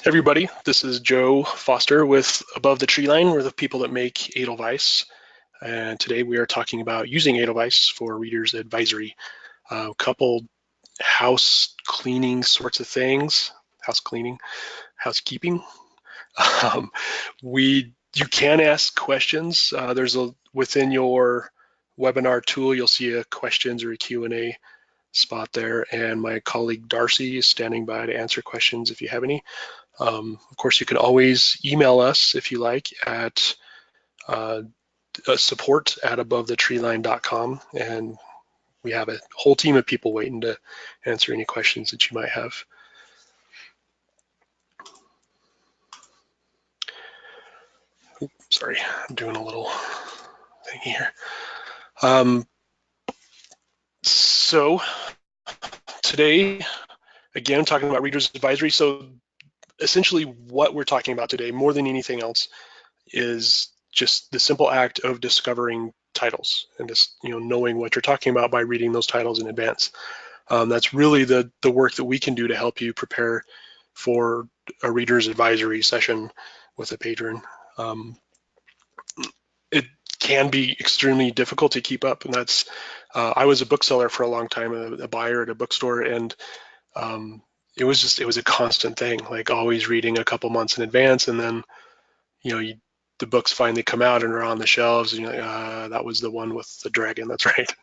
Everybody, this is Joe Foster with Above the Tree Line. We're the people that make Edelweiss, and today we are talking about using Edelweiss for readers advisory. A couple house cleaning sorts of things, housekeeping. Um, you can ask questions. Within your webinar tool, you'll see a questions or a Q&A spot there, and my colleague Darcy is standing by to answer questions if you have any. Of course, you can always email us if you like at support@abovethetreeline.com, and we have a whole team of people waiting to answer any questions that you might have. Oops, sorry, I'm doing a little thing here. So today, again, talking about Reader's Advisory. So essentially what we're talking about today, more than anything else, is just the simple act of discovering titles and just knowing what you're talking about by reading those titles in advance. That's really the work that we can do to help you prepare for a reader's advisory session with a patron. It can be extremely difficult to keep up, and that's I was a bookseller for a long time, a buyer at a bookstore, and it was a constant thing, like always reading a couple months in advance, and then the books finally come out and are on the shelves, and you're like, that was the one with the dragon, that's right.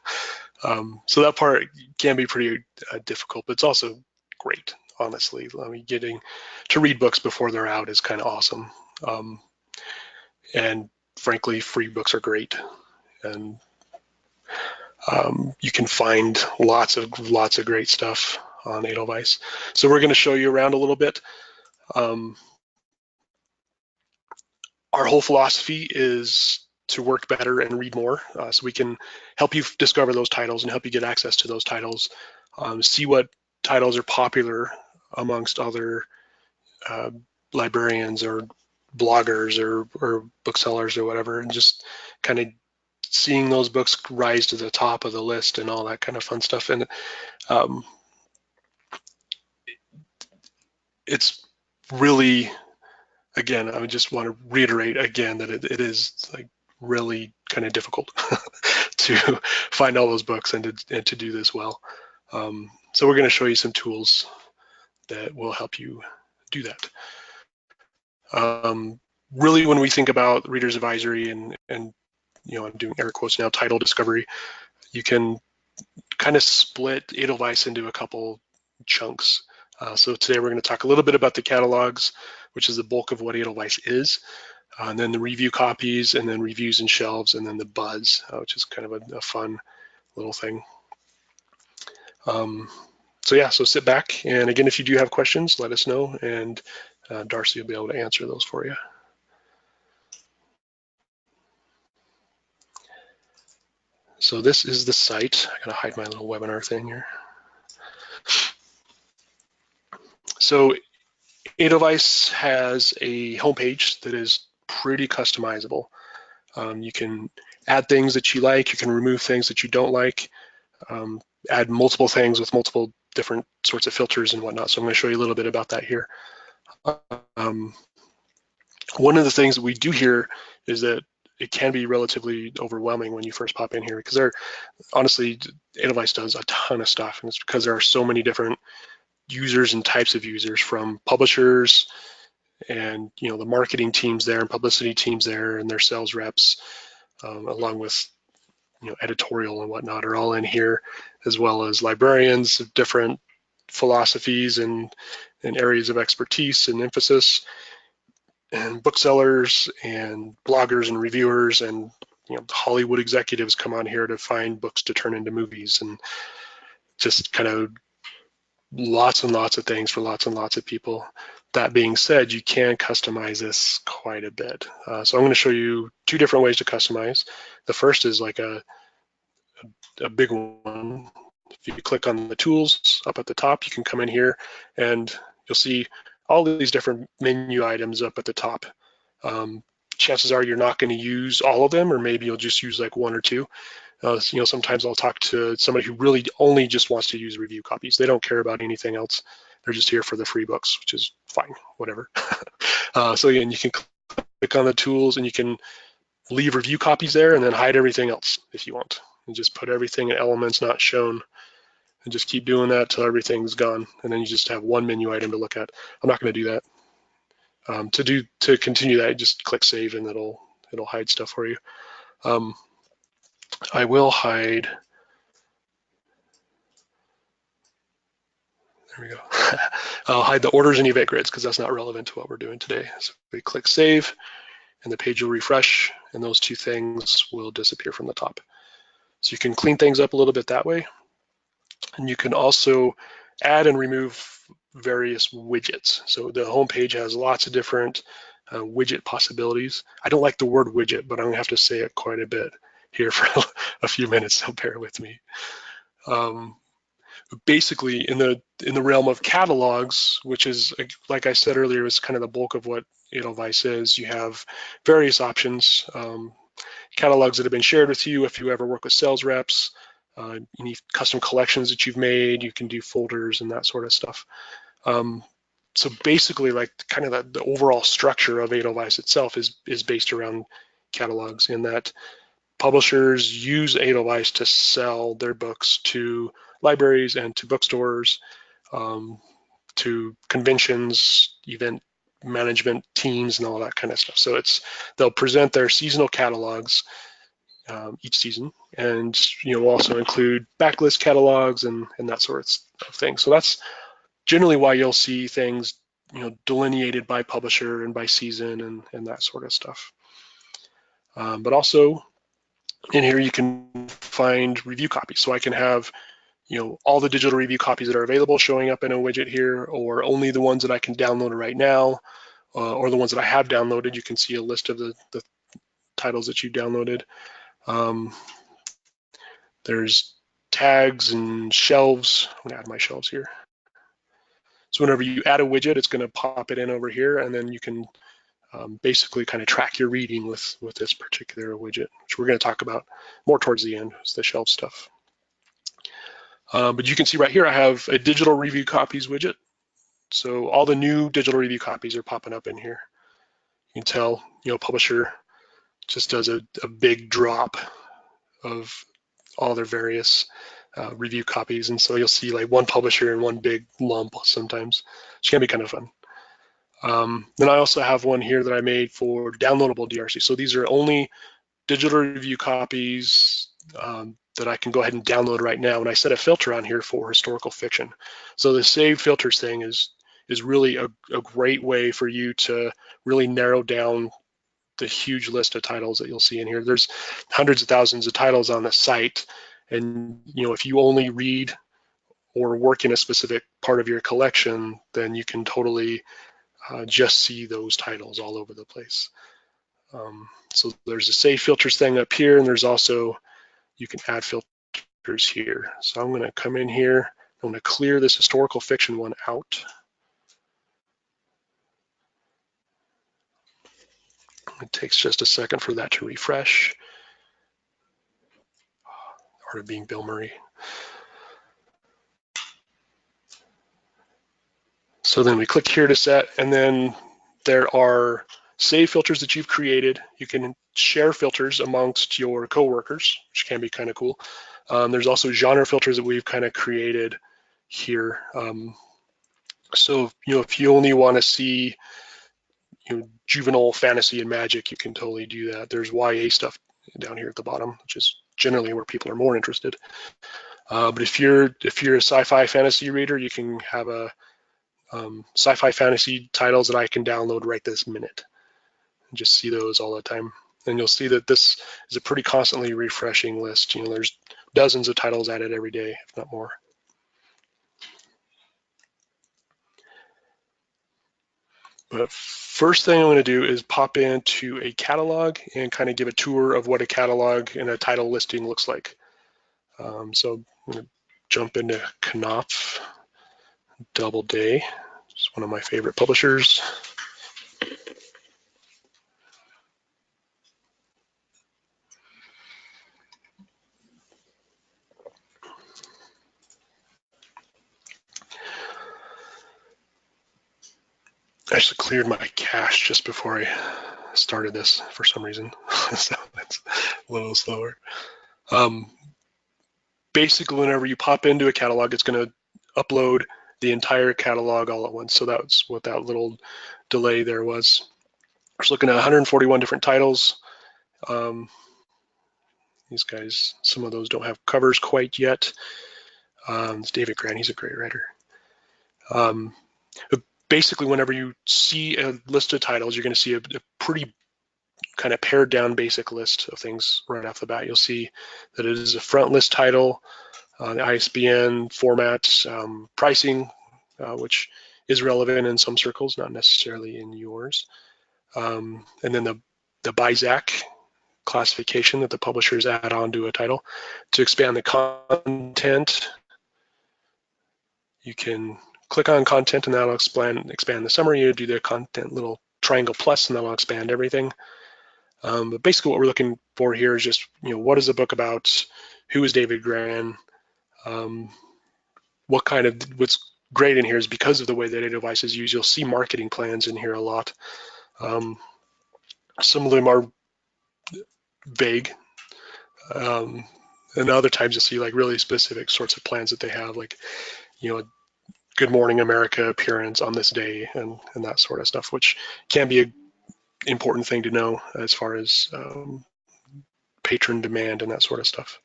So that part can be pretty difficult, but it's also great, honestly. I mean, getting to read books before they're out is kind of awesome. And frankly, free books are great. And you can find lots of great stuff on Edelweiss. So we're going to show you around a little bit. Our whole philosophy is to work better and read more, so we can help you discover those titles and help you get access to those titles, see what titles are popular amongst other librarians or bloggers or booksellers or whatever, and just kind of seeing those books rise to the top of the list and all that kind of fun stuff. And it's really, again, I would just want to reiterate again that it is like really kind of difficult to find all those books and to do this well. So we're going to show you some tools that will help you do that. Really, when we think about reader's advisory and I'm doing air quotes now, title discovery, you can kind of split Edelweiss into a couple chunks. So today we're going to talk a little bit about the catalogs, which is the bulk of what Edelweiss is, and then the review copies, and then reviews and shelves, and then the buzz, which is kind of a fun little thing. So yeah, so sit back, and again, if you do have questions, let us know, and Darcy will be able to answer those for you. So this is the site. I gotta hide my little webinar thing here. So Edelweiss has a homepage that is pretty customizable. You can add things that you like, you can remove things that you don't like, add multiple things with multiple different sorts of filters and whatnot. So I'm going to show you a little bit about that here. One of the things that we do here is that it can be relatively overwhelming when you first pop in here, because honestly, Edelweiss does a ton of stuff, and it's because there are so many different users and types of users, from publishers and the marketing teams there and publicity teams there and their sales reps, along with editorial and whatnot, are all in here, as well as librarians of different philosophies and areas of expertise and emphasis, and booksellers and bloggers and reviewers, and Hollywood executives come on here to find books to turn into movies, and just kind of lots and lots of things for lots and lots of people. That being said, you can customize this quite a bit. So I'm going to show you two different ways to customize. The first is like a big one. If you click on the tools up at the top, you can come in here and you'll see all these different menu items up at the top. Chances are you're not going to use all of them, or maybe you'll just use like one or two. Sometimes I'll talk to somebody who really only just wants to use review copies. They don't care about anything else. They're just here for the free books, which is fine, whatever. So again, you can click on the tools and you can leave review copies there and then hide everything else if you want. And just put everything in elements not shown and just keep doing that till everything's gone. And then you just have one menu item to look at. I'm not going to do that. To continue that, just click save and it'll hide stuff for you. I will hide. There we go. I'll hide the orders and event grids because that's not relevant to what we're doing today. So we click save and the page will refresh and those two things will disappear from the top. So you can clean things up a little bit that way. And you can also add and remove various widgets. So the home page has lots of different widget possibilities. I don't like the word widget, but I'm gonna have to say it quite a bit here for a few minutes, so bear with me. Basically, in the realm of catalogs, which is, like I said earlier, is kind of the bulk of what Edelweiss is, you have various options. Catalogs that have been shared with you if you ever work with sales reps, any custom collections that you've made, you can do folders and that sort of stuff. So basically, like kind of the overall structure of Edelweiss itself is based around catalogs, in that publishers use Edelweiss to sell their books to libraries and to bookstores, to conventions, event management teams, and all that kind of stuff. So they'll present their seasonal catalogs each season, and we'll also include backlist catalogs and that sort of thing. So that's generally why you'll see things delineated by publisher and by season and that sort of stuff. But also in here you can find review copies. So I can have all the digital review copies that are available showing up in a widget here, or only the ones that I can download right now, or the ones that I have downloaded. You can see a list of the titles that you downloaded. There's tags and shelves. I'm gonna add my shelves here. So whenever you add a widget, it's gonna pop it in over here, and then you can basically kind of track your reading with this particular widget, which we're gonna talk about more towards the end, is the shelf stuff. But you can see right here, I have a digital review copies widget. So all the new digital review copies are popping up in here. You can tell, publisher just does a big drop of all their various review copies. And so you'll see like one publisher in one big lump sometimes, which can be kind of fun. Then I also have one here that I made for downloadable DRC. So these are only digital review copies that I can go ahead and download right now. And I set a filter on here for historical fiction. So the save filters thing is really a great way for you to really narrow down the huge list of titles that you'll see in here. There's hundreds of thousands of titles on the site. And if you only read or work in a specific part of your collection, then you can totally just see those titles all over the place. So there's a save filters thing up here, and there's also, you can add filters here. So I'm gonna come in here, I'm gonna clear this historical fiction one out. It takes just a second for that to refresh. Art of being Bill Murray. So then we click here to set, and then there are save filters that you've created. You can share filters amongst your coworkers, which can be kind of cool. There's also genre filters that we've kind of created here. So if you only want to see juvenile fantasy and magic, you can totally do that. There's YA stuff down here at the bottom, which is generally where people are more interested. But if you're a sci-fi fantasy reader, you can have a sci-fi fantasy titles that I can download right this minute and just see those all the time. And you'll see that this is a pretty constantly refreshing list. There's dozens of titles added every day, if not more. But first thing I'm going to do is pop into a catalog and kind of give a tour of what a catalog and a title listing looks like. So I'm going to jump into Knopf Doubleday. It's one of my favorite publishers. actually cleared my cache just before I started this for some reason, so it's a little slower. Basically, whenever you pop into a catalog, it's going to upload the entire catalog all at once. So that's what that little delay there was. I was looking at 141 different titles. These guys, some of those don't have covers quite yet. It's David Grant, he's a great writer. But basically, whenever you see a list of titles, you're going to see a pretty kind of pared down basic list of things right off the bat. You'll see that it is a front list title, the ISBN, format, pricing, which is relevant in some circles, not necessarily in yours. And then the BISAC classification that the publishers add on to a title. To expand the content, you can click on content and that'll expand the summary. You do the content little triangle plus and that'll expand everything. But basically what we're looking for here is just, what is the book about? Who is David Grant? What's great in here is because of the way that Edelweiss is used, you'll see marketing plans in here a lot. Some of them are vague. And other times you'll see like really specific sorts of plans that they have, like, Good Morning America appearance on this day and that sort of stuff, which can be an important thing to know as far as patron demand and that sort of stuff.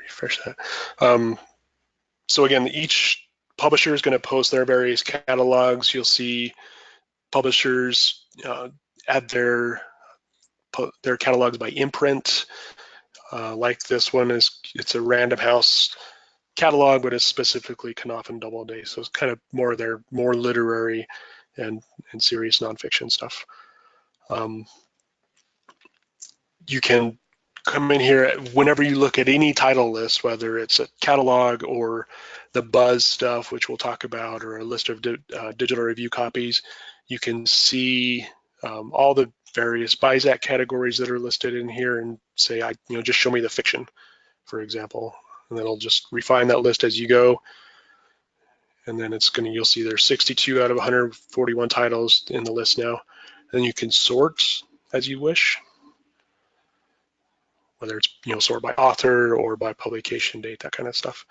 Refresh that. So again, each publisher is going to post their various catalogs. You'll see publishers add their catalogs by imprint. Like this one it's a Random House catalog, but it's specifically Knopf and Doubleday. So it's kind of more their more literary and serious nonfiction stuff. You can come in here whenever you look at any title list, whether it's a catalog or the Buzz stuff, which we'll talk about, or a list of digital review copies. You can see all the various BISAC categories that are listed in here and say, just show me the fiction, for example, and then it'll just refine that list as you go. And then you'll see there's 62 out of 141 titles in the list now. And then you can sort as you wish, whether it's sort by author or by publication date, that kind of stuff.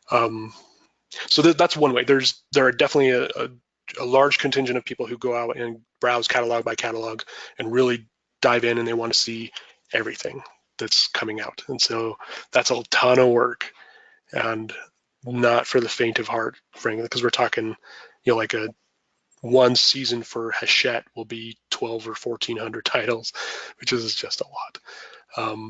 So that's one way. There are definitely a large contingent of people who go out and browse catalog by catalog and really dive in, and they want to see everything that's coming out. And so that's a ton of work and not for the faint of heart, frankly, because we're talking, like one season for Hachette will be 12 or 1,400 titles, which is just a lot.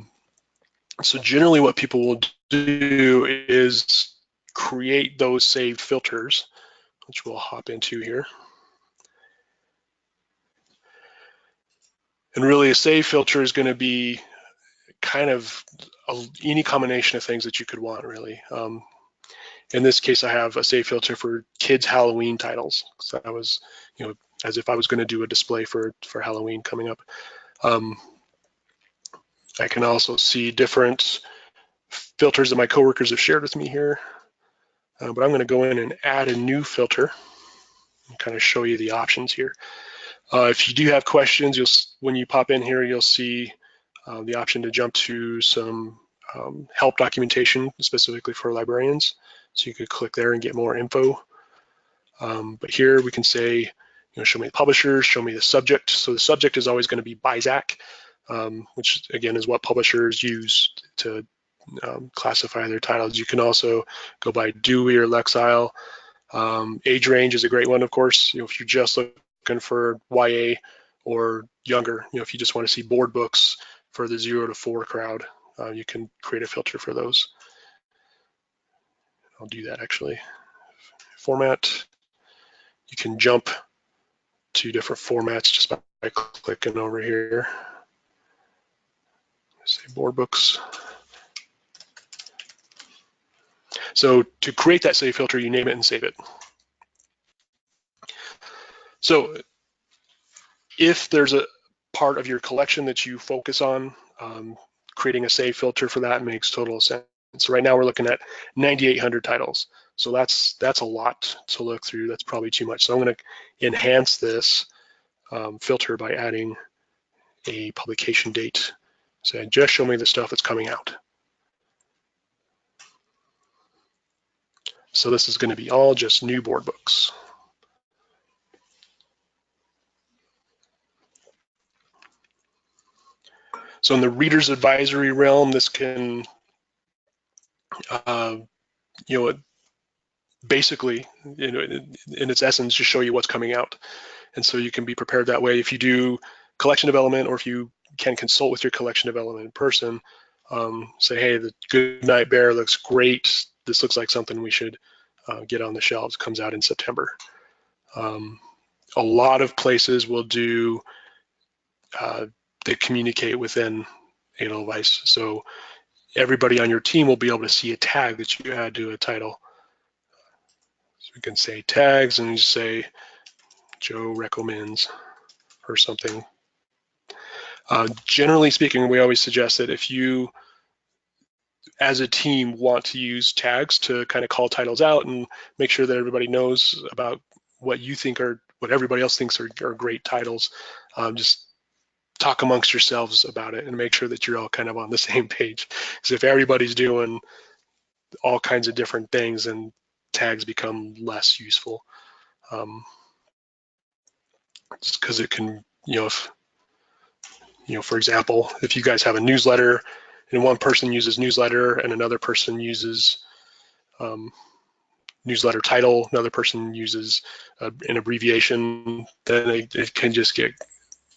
So generally what people will do is create those saved filters, which we'll hop into here. And really a save filter is going to be kind of any combination of things that you could want, really. In this case, I have a save filter for kids Halloween titles. So that was, as if I was going to do a display for Halloween coming up. I can also see different filters that my coworkers have shared with me here. But I'm going to go in and add a new filter and kind of show you the options here. If you do have questions, when you pop in here, you'll see the option to jump to some help documentation specifically for librarians. So you could click there and get more info. But here we can say, show me the publishers, show me the subject. So the subject is always going to be BISAC, which again is what publishers use to classify their titles. You can also go by Dewey or Lexile. Age range is a great one, of course. If you're just looking for YA or younger, if you just want to see board books for the 0 to 4 crowd, you can create a filter for those. I'll do that actually. Format. You can jump to different formats just by clicking over here. Say board books. So to create that save filter, you name it and save it. So if there's a part of your collection that you focus on, creating a save filter for that makes total sense. So right now we're looking at 9,800 titles. So that's a lot to look through. That's probably too much. So I'm going to enhance this filter by adding a publication date. So just show me the stuff that's coming out. So this is going to be all just new board books. So in the reader's advisory realm, this can, basically, in its essence, just show you what's coming out. And so you can be prepared that way. If you do collection development, or if you can consult with your collection development person, say, hey, the Goodnight Bear looks great. This looks like something we should get on the shelves. It comes out in September. A lot of places will do, they communicate within Edelweiss. So everybody on your team will be able to see a tag that you add to a title. So we can say tags and just say Joe recommends or something. Generally speaking, we always suggest that if you, as a team, want to use tags to kind of call titles out and make sure that everybody knows about what you think are, what everybody else thinks are great titles, just talk amongst yourselves about it and make sure that you're all kind of on the same page. Because if everybody's doing all kinds of different things, then tags become less useful. Just because it can, if, for example, if you guys have a newsletter and one person uses newsletter and another person uses newsletter title, another person uses an abbreviation, then it can just get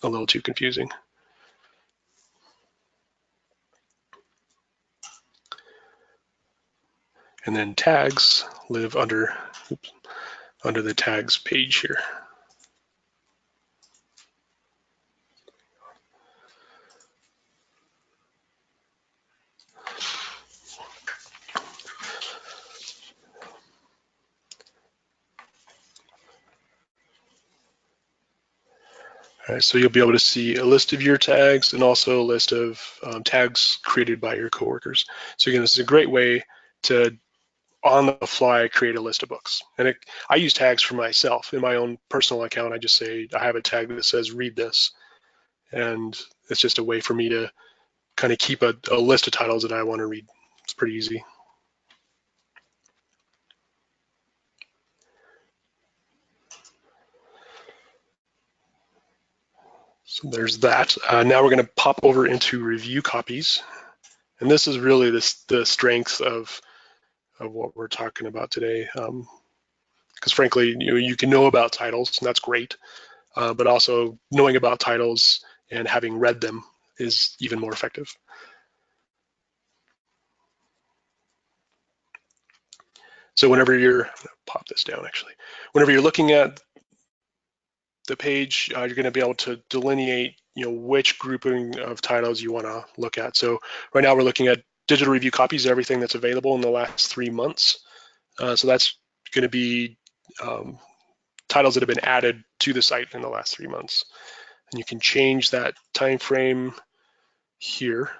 a little too confusing. And then tags live under the tags page here. All right, so you'll be able to see a list of your tags and also a list of tags created by your coworkers. So again, this is a great way to, on the fly, create a list of books. And I use tags for myself. In my own personal account, I just say, I have a tag that says read this. And it's just a way for me to kind of keep a list of titles that I want to read. It's pretty easy. So there's that. Now we're going to pop over into review copies. And this is really the strength of what we're talking about today. Because frankly, you can know about titles, and that's great. But also knowing about titles and having read them is even more effective. So whenever you're, pop this down actually, whenever you're looking at the page, you're going to be able to delineate, which grouping of titles you want to look at. So right now we're looking at digital review copies of everything that's available in the last 3 months. So that's going to be titles that have been added to the site in the last 3 months. And you can change that time frame here.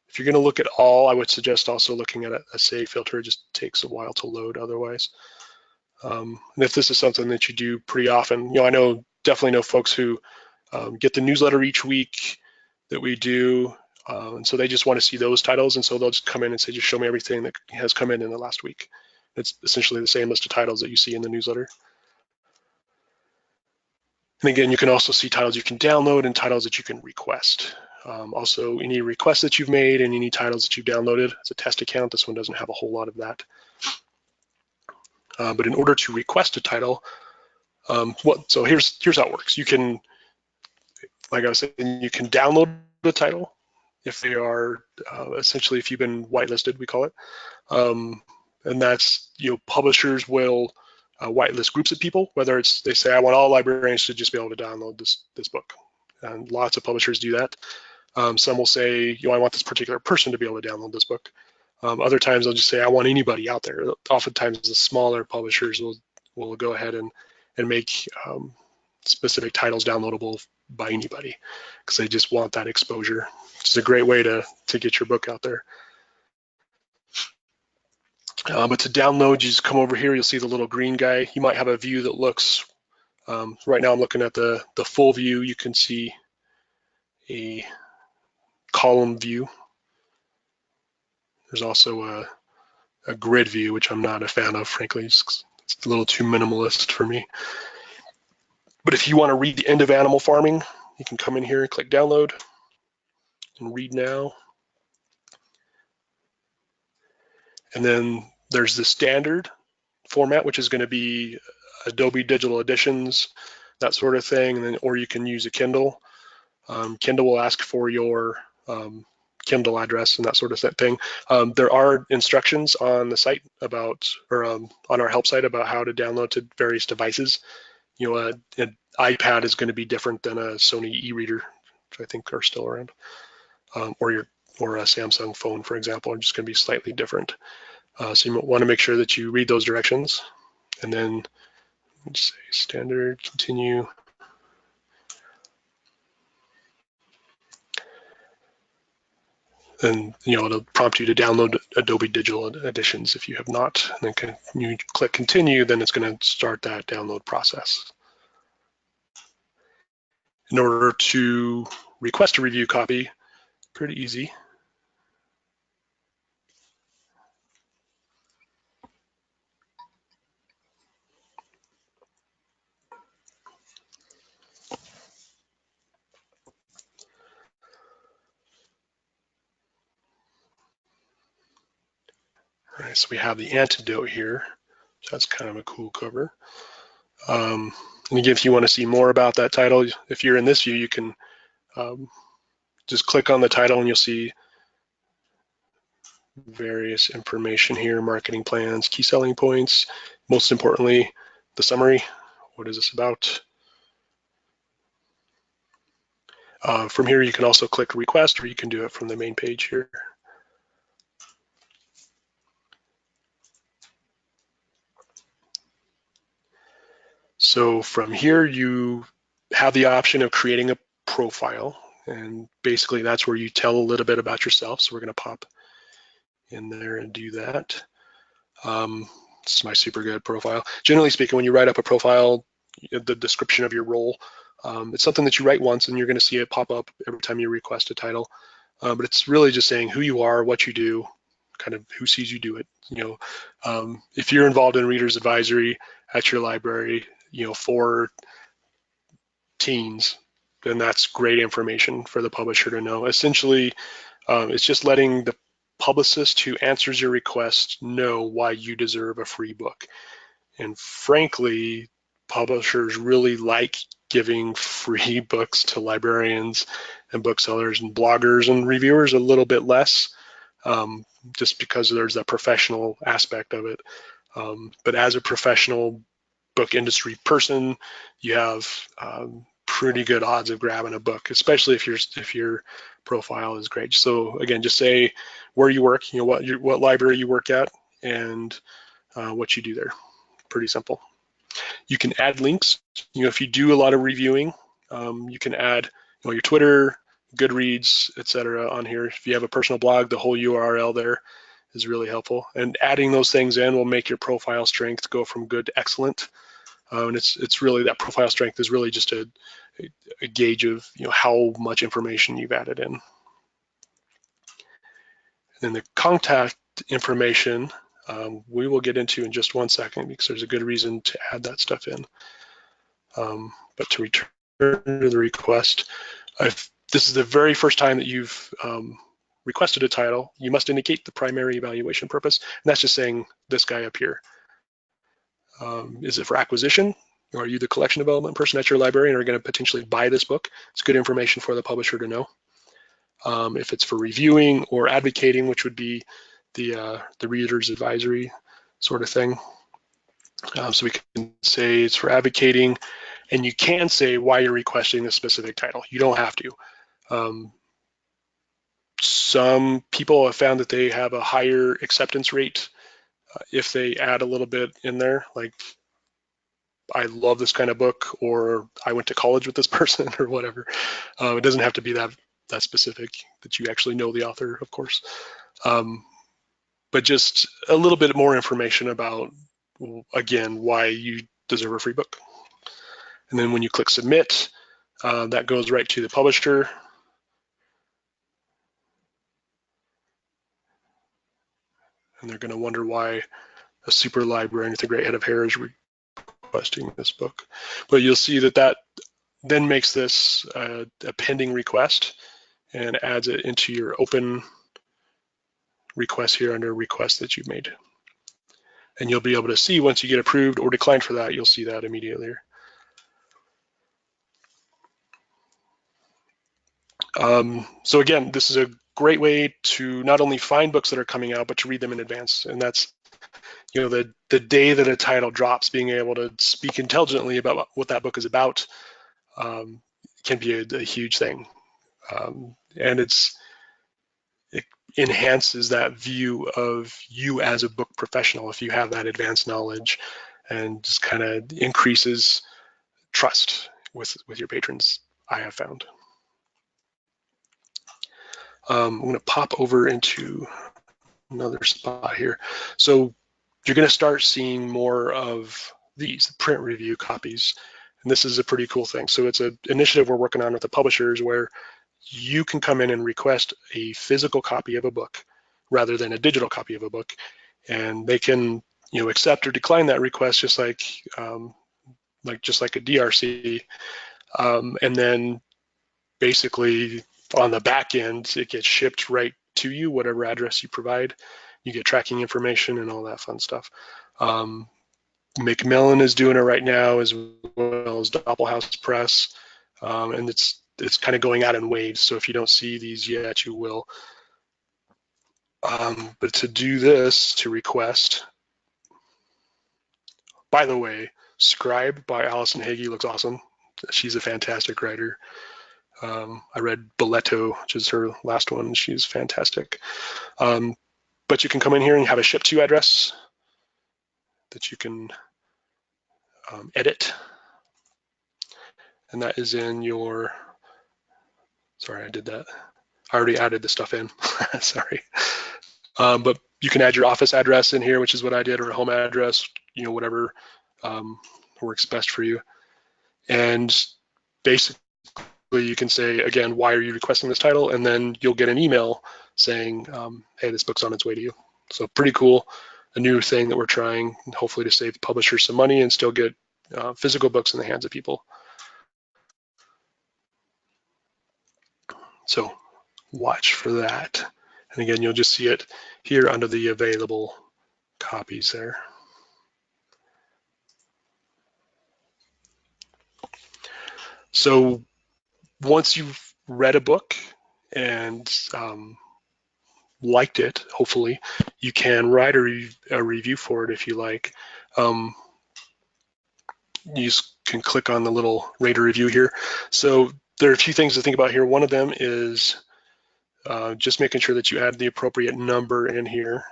If you're going to look at all, I would suggest also looking at a save filter. It just takes a while to load otherwise. And if this is something that you do pretty often, I definitely know folks who get the newsletter each week that we do, and so they just want to see those titles, and so they'll just come in and say, just show me everything that has come in the last week. It's essentially the same list of titles that you see in the newsletter. And again, you can also see titles you can download and titles that you can request. Also, any requests that you've made and any titles that you've downloaded. It's a test account. This one doesn't have a whole lot of that. But in order to request a title, so here's how it works. You can, like I was saying, you can download the title if they are essentially, if you've been whitelisted, we call it. And that's, publishers will whitelist groups of people, whether it's, they say, I want all librarians to just be able to download this book. And lots of publishers do that. Some will say, I want this particular person to be able to download this book. Other times they'll just say, I want anybody out there. Oftentimes the smaller publishers will go ahead and make specific titles downloadable by anybody because they just want that exposure. It's a great way to get your book out there. But to download, you just come over here, you'll see the little green guy. You might have a view that looks, right now I'm looking at the full view. You can see a column view. There's also a grid view, which I'm not a fan of, frankly. It's a little too minimalist for me. But if you want to read the end of animal farming, you can come in here and click download and read now. And then there's the standard format, which is going to be Adobe Digital Editions, that sort of thing. And then, or you can use a Kindle. Kindle will ask for your Kindle address and that sort of thing. There are instructions on the site about, or on our help site about how to download to various devices. You know, an iPad is going to be different than a Sony e-reader, which I think are still around, or a Samsung phone, for example, are just going to be slightly different. So you want to make sure that you read those directions, and then just say standard, continue. And it'll prompt you to download Adobe Digital Editions if you have not. And then you click continue, then it's going to start that download process. In order to request a review copy, pretty easy. All right, so we have the antidote here. So that's kind of a cool cover. And again, if you want to see more about that title, if you're in this view, you can just click on the title and you'll see various information here, marketing plans, key selling points, most importantly, the summary. What is this about? From here, you can also click request, or you can do it from the main page here. So from here, you have the option of creating a profile, and basically that's where you tell a little bit about yourself. So we're going to pop in there and do that. This is my super good profile. Generally speaking, when you write up a profile, the description of your role, it's something that you write once and you're going to see it pop up every time you request a title. But it's really just saying who you are, what you do, kind of who sees you do it. If you're involved in reader's advisory at your library, for teens, then that's great information for the publisher to know. Essentially, it's just letting the publicist who answers your request know why you deserve a free book. And frankly, publishers really like giving free books to librarians and booksellers and bloggers and reviewers a little bit less, just because there's that professional aspect of it. But as a professional book industry person, you have pretty good odds of grabbing a book, especially if your profile is great. So again, just say where you work, what library you work at, and what you do there. Pretty simple. You can add links. If you do a lot of reviewing, you can add your Twitter, Goodreads, etc. on here. If you have a personal blog, the whole URL there is really helpful. And adding those things in will make your profile strength go from good to excellent. And it's really, that profile strength is really just a gauge of how much information you've added in. And then the contact information, we will get into in just one second because there's a good reason to add that stuff in. But to return to the request, if this is the very first time that you've requested a title, you must indicate the primary evaluation purpose. And that's just saying this guy up here. Is it for acquisition? Or are you the collection development person at your library and are going to potentially buy this book? It's good information for the publisher to know. If it's for reviewing or advocating, which would be the reader's advisory sort of thing. So we can say it's for advocating, and you can say why you're requesting a specific title. You don't have to. Some people have found that they have a higher acceptance rate if they add a little bit in there, like I love this kind of book, or I went to college with this person, or whatever. It doesn't have to be that specific, that you actually know the author, of course. but just a little bit more information about, again, why you deserve a free book. And then when you click submit, that goes right to the publisher. And they're going to wonder why a super librarian with a great head of hair is requesting this book. But you'll see that that then makes this a pending request and adds it into your open request here under requests that you've made. And you'll be able to see once you get approved or declined for that, you'll see that immediately. So again, this is a great way to not only find books that are coming out, but to read them in advance. And that's, you know, the day that a title drops, being able to speak intelligently about what that book is about can be a huge thing. And it enhances that view of you as a book professional if you have that advanced knowledge, and just kind of increases trust with your patrons, I have found. I'm going to pop over into another spot here. So you're going to start seeing more of these print review copies. And this is a pretty cool thing. So it's an initiative we're working on with the publishers where you can come in and request a physical copy of a book rather than a digital copy of a book. And they can, you know, accept or decline that request just like a DRC. And then basically on the back end, it gets shipped right to you, whatever address you provide. You get tracking information and all that fun stuff. Macmillan is doing it right now, as well as Doppelhouse Press, and it's kind of going out in waves. So if you don't see these yet, you will. But to do this, to request, by the way, Scribe by Allison Hagee looks awesome. She's a fantastic writer. I read Boleto, which is her last one. She's fantastic. But you can come in here and have a ship to address that you can edit. And that is in your, sorry, I did that. I already added the stuff in, sorry. But you can add your office address in here, which is what I did, or a home address, you know, whatever works best for you. And basically you can say, again, why are you requesting this title? And then you'll get an email saying, hey, this book's on its way to you. So pretty cool, a new thing that we're trying, hopefully to save the publisher some money and still get physical books in the hands of people. So watch for that. And again, you'll just see it here under the available copies there. So once you've read a book and liked it, hopefully, you can write a review for it if you like. You can click on the little rate a review here. So there are a few things to think about here. One of them is just making sure that you add the appropriate number in here.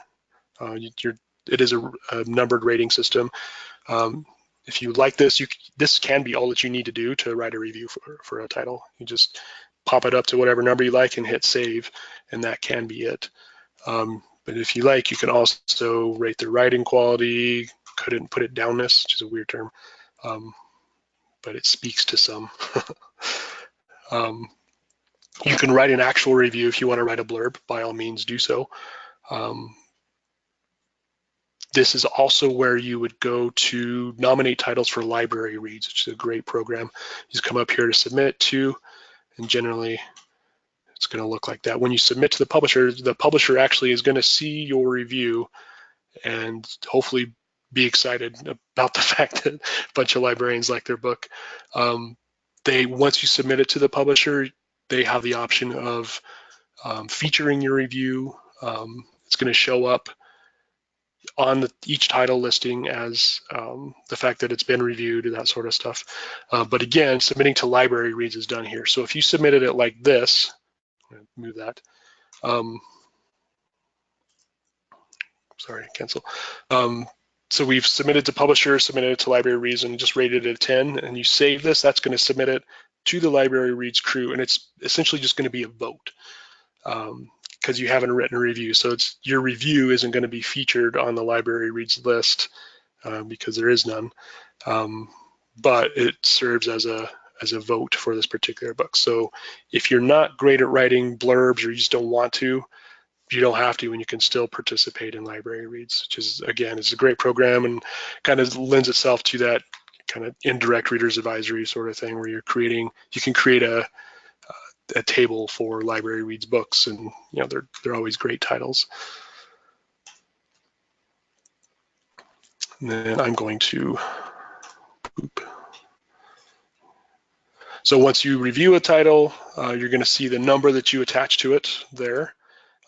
It is a numbered rating system. If you like this, this can be all that you need to do to write a review for a title. You just pop it up to whatever number you like and hit save, and that can be it. But if you like, you can also rate the writing quality, couldn't put it downness, which is a weird term, but it speaks to some. You can write an actual review if you want to write a blurb, by all means do so. This is also where you would go to nominate titles for library reads, which is a great program. You just come up here to submit to, and generally it's going to look like that. When you submit to the publisher actually is going to see your review and hopefully be excited about the fact that a bunch of librarians like their book. Once you submit it to the publisher, they have the option of featuring your review. It's going to show up on each title listing as the fact that it's been reviewed and that sort of stuff. But again, submitting to library reads is done here. So if you submitted it like this, move that. Sorry, cancel. So we've submitted to publisher, submitted it to library reads, and just rated it a 10, and you save this, that's going to submit it to the library reads crew, and it's essentially just going to be a vote. because you haven't written a review. So your review isn't going to be featured on the library reads list because there is none. But it serves as a vote for this particular book. So if you're not great at writing blurbs or you just don't want to, you don't have to, and you can still participate in library reads, which is, again, it's a great program and kind of lends itself to that kind of indirect readers advisory sort of thing where you can create a table for library reads books, and they're always great titles. And then I'm going to So once you review a title, you're going to see the number that you attach to it there.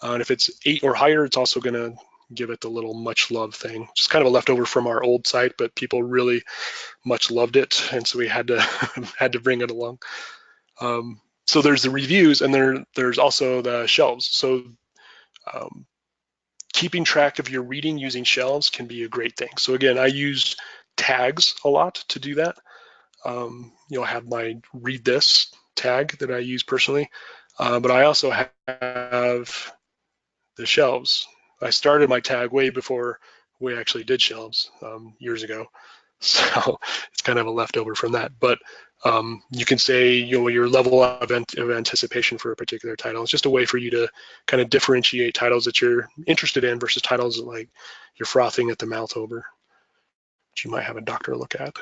And if it's 8 or higher, it's also going to give it the little much love thing, which is kind of a leftover from our old site, but people really much loved it, and so we had to had to bring it along. So there's the reviews, and there's also the shelves. So keeping track of your reading using shelves can be a great thing. So again, I use tags a lot to do that. I have my read this tag that I use personally, but I also have the shelves. I started my tag way before we actually did shelves years ago, so it's kind of a leftover from that. But you can say your level of anticipation for a particular title. It's just a way for you to kind of differentiate titles that you're interested in versus titles that like you're frothing at the mouth over, which you might have a doctor look at.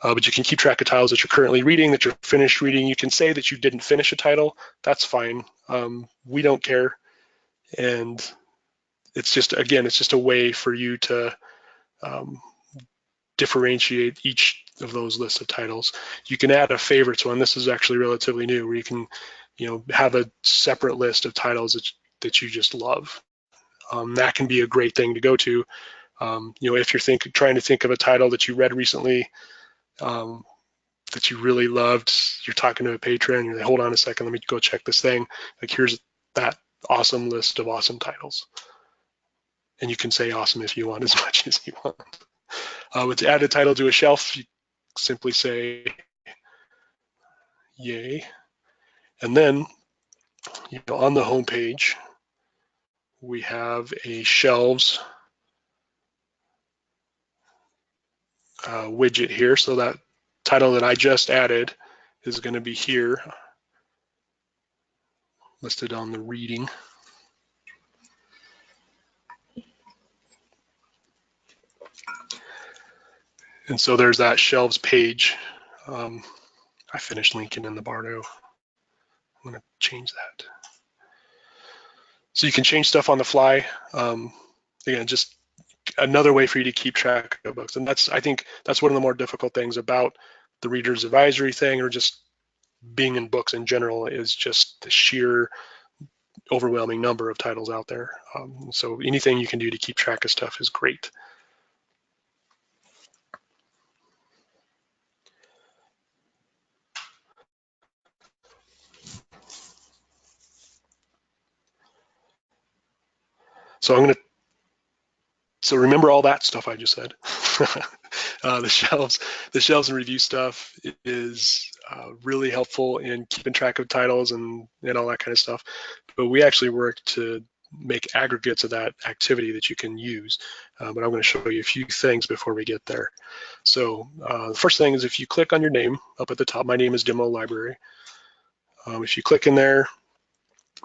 But you can keep track of titles that you're currently reading, that you're finished reading. You can say that you didn't finish a title. That's fine. We don't care. And it's just, again, it's just a way for you to differentiate each of those lists of titles. You can add a favorites one. This is actually relatively new, where you can, have a separate list of titles that you just love. That can be a great thing to go to. If you're trying to think of a title that you read recently, that you really loved, you're talking to a patron, you're like, hold on a second, let me go check this thing. Like, here's that awesome list of awesome titles. And you can say awesome if you want, as much as you want. To add a title to a shelf, you simply say yay. And then on the home page, we have a shelves widget here. So that title that I just added is going to be here, listed on the reading. And so there's that shelves page. I finished linking in the Bardo. I'm going to change that. So you can change stuff on the fly. Again, just another way for you to keep track of books. And I think that's one of the more difficult things about the reader's advisory thing, or just being in books in general, is just the sheer overwhelming number of titles out there. So anything you can do to keep track of stuff is great. So remember all that stuff I just said. The shelves and review stuff is really helpful in keeping track of titles and all that kind of stuff. But we actually work to make aggregates of that activity that you can use. But I'm going to show you a few things before we get there. So the first thing is, if you click on your name up at the top, my name is Demo Library. If you click in there,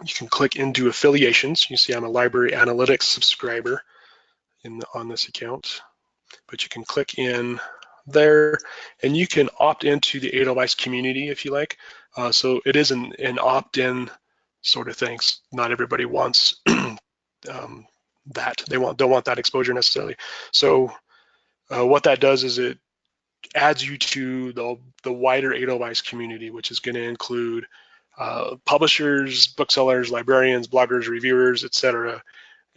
you can click into affiliations. You see I'm a library analytics subscriber on this account, but you can click in there and you can opt into the Edelweiss community if you like. So it is an opt-in sort of thing. Not everybody wants that. They don't want that exposure necessarily. So what that does is it adds you to the wider Edelweiss community, which is going to include publishers, booksellers, librarians, bloggers, reviewers, etc.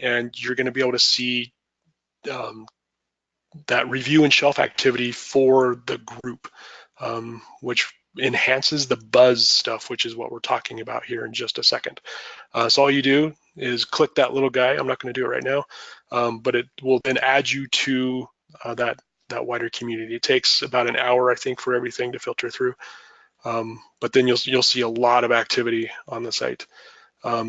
And you're going to be able to see that review and shelf activity for the group, which enhances the buzz stuff, which is what we're talking about here in just a second. So all you do is click that little guy. I'm not going to do it right now, but it will then add you to that wider community. It takes about an hour, I think, for everything to filter through, but then you'll see a lot of activity on the site.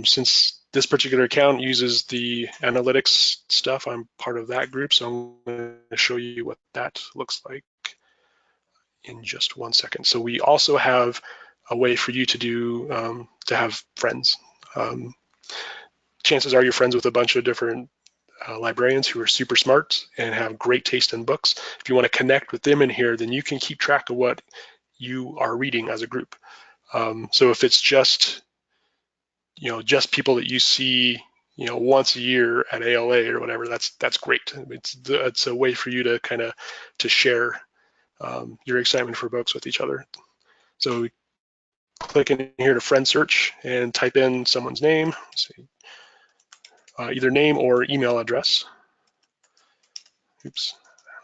Since This particular account uses the analytics stuff. I'm part of that group, so I'm going to show you what that looks like in just 1 second. So we also have a way for you to do to have friends. Chances are you're friends with a bunch of different librarians who are super smart and have great taste in books. If you want to connect with them in here, then you can keep track of what you are reading as a group. So if it's just just people that you see once a year at ALA or whatever, that's great. It's a way for you to kind of to share your excitement for books with each other. So click in here to friend search and type in someone's name. Let's see, either name or email address. Oops,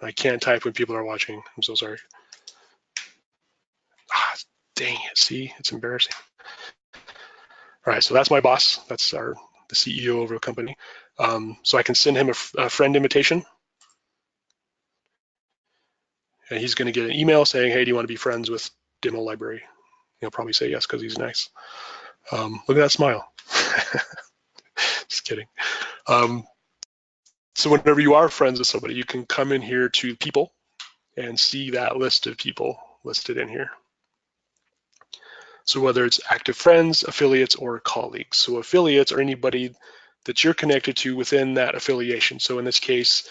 I can't type when people are watching. I'm so sorry. Ah, dang it, see, it's embarrassing. All right, so that's my boss. That's the CEO of a company. So I can send him a friend invitation. And he's going to get an email saying, hey, do you want to be friends with Demo Library? He'll probably say yes because he's nice. Look at that smile. Just kidding. So whenever you are friends with somebody, you can come in here to people and see that list of people listed in here. So whether it's active friends, affiliates, or colleagues. So affiliates are anybody that you're connected to within that affiliation. So in this case,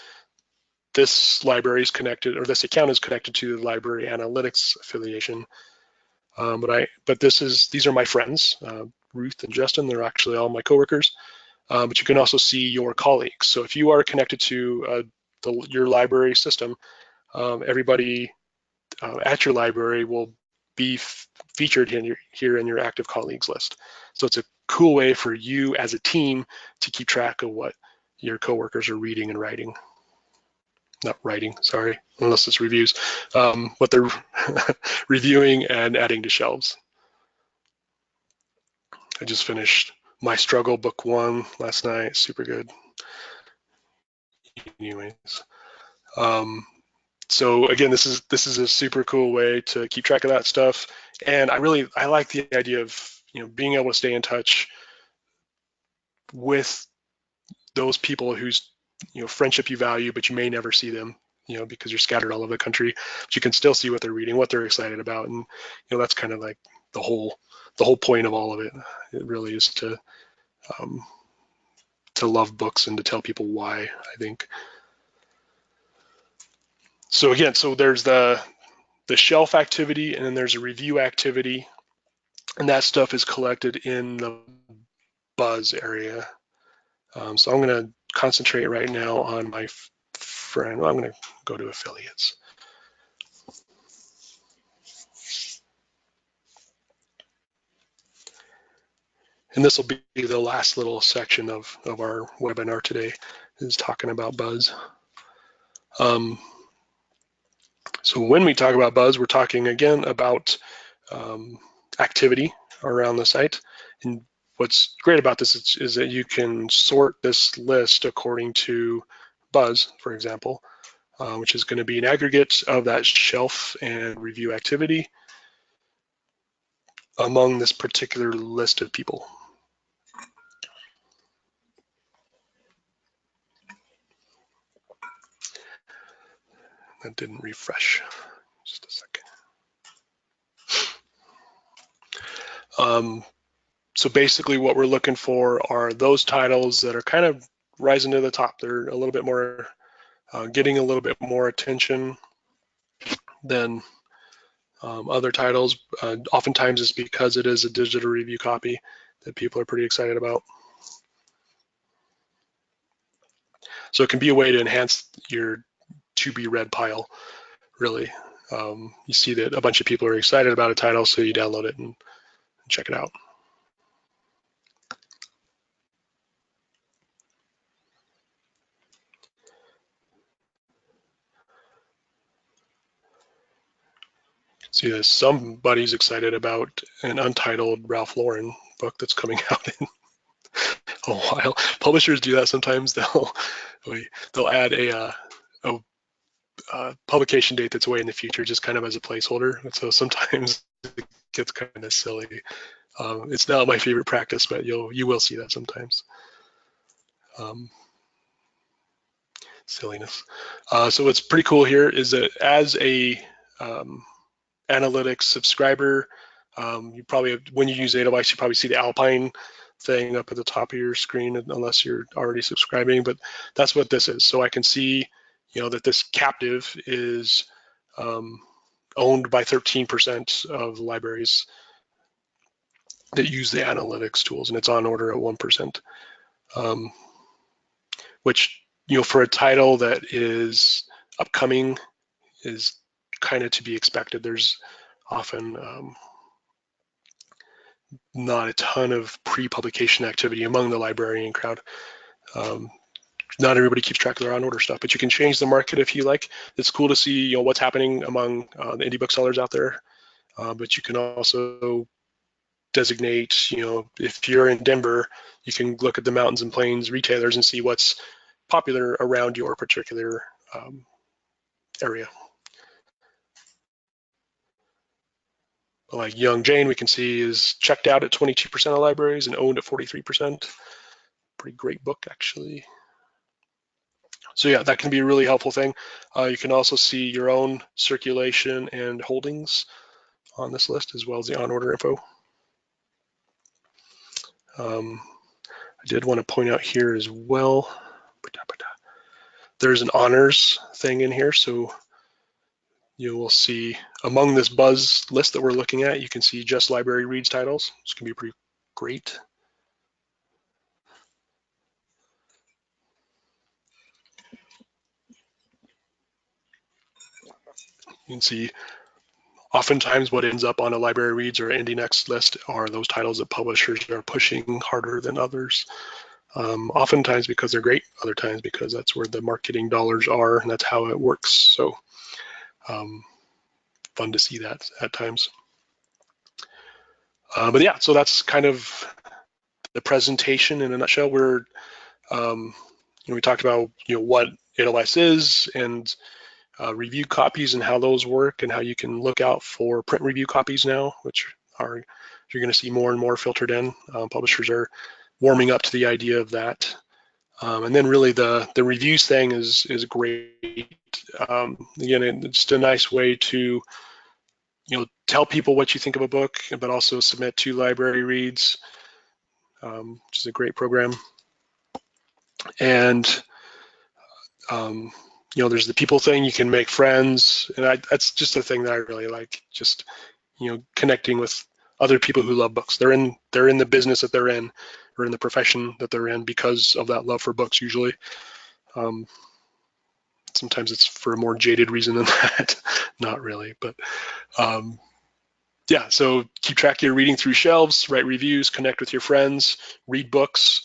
this library is connected, or this account is connected to the library analytics affiliation. But these are my friends, Ruth and Justin. They're actually all my coworkers. But you can also see your colleagues. So if you are connected to your library system, everybody at your library will be featured here in your active colleagues list. So it's a cool way for you as a team to keep track of what your coworkers are reading and writing. Not writing, sorry, unless it's reviews, what they're reviewing and adding to shelves. I just finished My Struggle Book 1 last night, super good. Anyways, so again, this is a super cool way to keep track of that stuff, and I like the idea of being able to stay in touch with those people whose friendship you value, but you may never see them, because you're scattered all over the country. But you can still see what they're reading, what they're excited about, and that's kind of like the whole point of all of it. It really is to love books and to tell people why, I think. So again, so there's the shelf activity, and then there's a review activity, and that stuff is collected in the buzz area. So I'm going to concentrate right now on my friend. Well, I'm going to go to affiliates. And this will be the last little section of our webinar today, is talking about buzz. So when we talk about buzz, we're talking again about activity around the site. And what's great about this is that you can sort this list according to buzz, for example, which is going to be an aggregate of that shelf and review activity among this particular list of people. That didn't refresh. Just a second. So basically what we're looking for are those titles that are kind of rising to the top. They're a little bit more, getting a little bit more attention than other titles. Oftentimes it's because it is a digital review copy that people are pretty excited about. So it can be a way to enhance your to be read pile, really. You see that a bunch of people are excited about a title, so you download it and check it out. See that somebody's excited about an untitled Ralph Lauren book that's coming out in a while. Publishers do that sometimes. They'll add a publication date that's way in the future, just kind of as a placeholder. So sometimes it gets kind of silly. It's not my favorite practice, but you will see that sometimes. Silliness. So what's pretty cool here is that as a analytics subscriber, you probably, when you use Edelweiss, you probably see the Alpine thing up at the top of your screen, unless you're already subscribing, but that's what this is. So I can see, that this captive is owned by 13% of the libraries that use the analytics tools, and it's on order at 1%, which, for a title that is upcoming is kind of to be expected. There's often not a ton of pre-publication activity among the librarian crowd. Not everybody keeps track of their on-order stuff, but you can change the market if you like. It's cool to see, what's happening among the indie booksellers out there, but you can also designate, if you're in Denver, you can look at the mountains and plains retailers and see what's popular around your particular area. Like Young Jane, we can see is checked out at 22% of libraries and owned at 43%. Pretty great book, actually. So yeah, that can be a really helpful thing. You can also see your own circulation and holdings on this list, as well as the on-order info. I did want to point out here as well, there's an honors thing in here. So you will see among this buzz list that we're looking at, you can see just library reads titles. This can be pretty great. You can see oftentimes what ends up on a library reads or Indie Next list are those titles that publishers are pushing harder than others. Oftentimes because they're great, other times because that's where the marketing dollars are and that's how it works. So fun to see that at times. But yeah, so that's kind of the presentation in a nutshell. We're, we talked about, what Edelweiss is and review copies and how those work and how you can look out for print review copies now, which are, you're going to see more and more filtered in. Publishers are warming up to the idea of that. And then really the reviews thing is great. Again, it's just a nice way to, tell people what you think of a book, but also submit to library reads, which is a great program. And there's the people thing. You can make friends, and that's just a thing that I really like. Just connecting with other people who love books. They're in the business that they're in, or in the profession that they're in because of that love for books. Usually, sometimes it's for a more jaded reason than that. Not really, but yeah. So keep track of your reading through shelves, write reviews, connect with your friends, read books,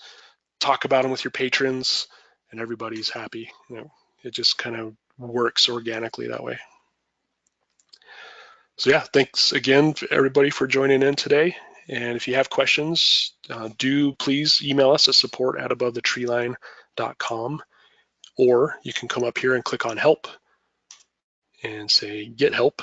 talk about them with your patrons, and everybody's happy. It just kind of works organically that way. So yeah, thanks again everybody for joining in today. And if you have questions, do please email us at support@abovethetreeline.com, or you can come up here and click on help and say get help.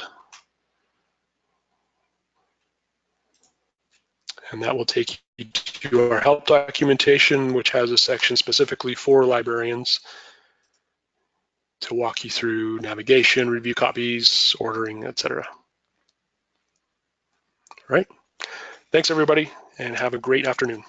And that will take you to our help documentation, which has a section specifically for librarians to walk you through navigation, review copies, ordering, etc. All right. Thanks everybody, and have a great afternoon.